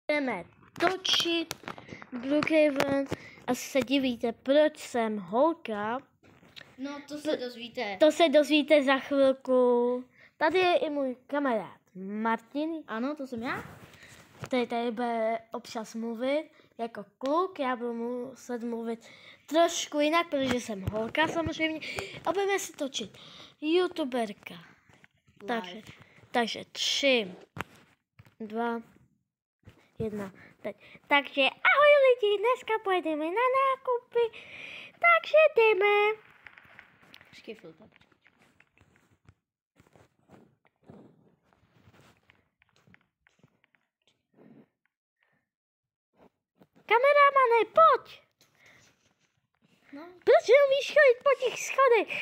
Budeme točit Brookhaven. Asi se divíte, proč jsem holka. No, to se dozvíte. To se dozvíte za chvilku. Tady je i můj kamarád Martin. Ano, to jsem já. Který tady bude občas mluvit jako kluk. Já budu muset mluvit trošku jinak, protože jsem holka samozřejmě. A budeme si točit youtuberka. Takže 3, 2, 1, teď. Takže ahoj lidi, dneska pojedeme na nákupy, takže jdeme. Počkej chvilku. Kameramane, pojď. No. Proč neumíš chodit po těch schodech?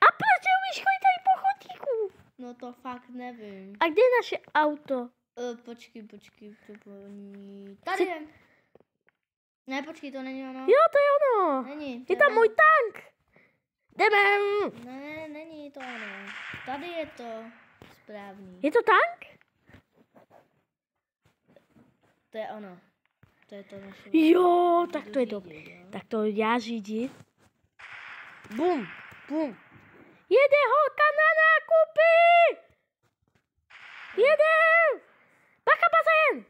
A proč neumíš chodit tady po chodníku? No to fakt nevím. A kde je naše auto? Počkej, to není. Tady je. Ne, počkej, to není ono. Jo, to je ono. Není. Je tam můj tank. Jdeme. Ne, není to ono. Tady je to správný. Je to tank? To je ono. To je to naše. Jo, tak to je dobré. Tak to já řídit. Bum, bum. Jede holka na nákupy. Jede. Bacha, bazén.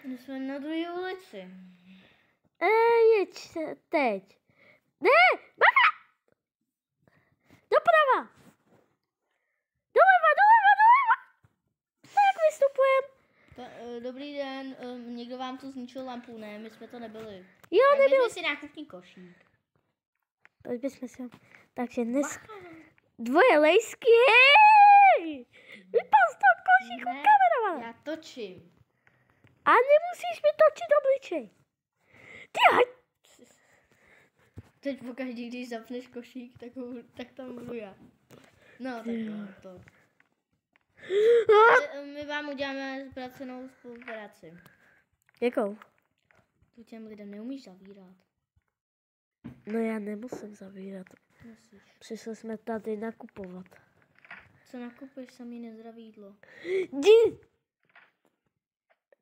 My jsme na druhé ulici. Jeď se teď. Ne, bacha. Doprava. Doleva. Tak vystupujem. Dobrý den, někdo vám tu zničil lampu, ne? My jsme to nebyli. Jo, Tak nebyl. si nákupní košík. Teď bychom si... Takže dnes... Dvoje lejsky, hej! Vypal z toho košíku, kameramane. Já točím. A nemusíš mi točit obličej. Ty haj! Teď pokaždé, když zapneš košík, tak tam budu já. No, tak to. My vám uděláme zpracenou spolupráci. Jakou? Tu těm lidem neumíš zavírat. No já nemusím zavírat. Musíš. Přišli jsme tady nakupovat. Co nakupuješ, samý nezdravé jídlo? Jdi!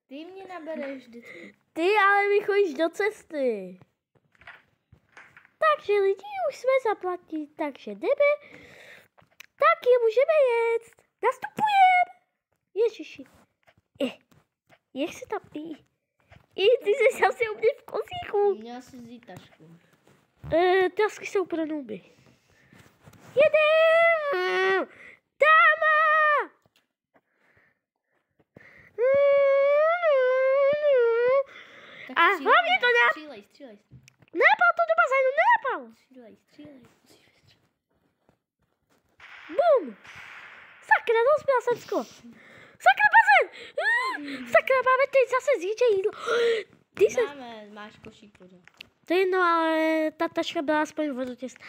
Ty mě nabereš vždycky. Ty ale mi chodíš do cesty. Takže lidi už jsme zaplatili, takže jdeme. Tak je můžeme jet. Nastupujeme. Ježiši. Jak se tam... ty jsi asi u mě v kozíku. Měla jsi vzít tašku. Tasky jsou pro nuby. Jedem! Dáma! Tak A hlavně to ne... Střílej. Nepal to do bazénu, nepal! Střílej. Bum! Sakra, rozbila jsem sklo. Sakra, bazén! Sakra, máme teď zase zjíče jídlo. Máš košík pořád. To je jedno, ale ta taška byla aspoň vodotěsná.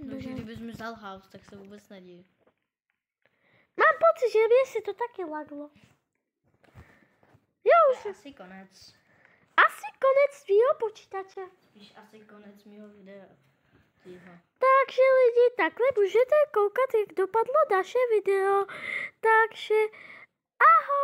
Takže kdybys mi vzal house, tak se vůbec nedí. Mám pocit, že mě si to taky laglo. Jo, už Asi konec. asi konec tvýho počítače. Spíš asi konec mýho videa. Takže lidi, takhle můžete koukat, jak dopadlo naše video. Takže ahoj.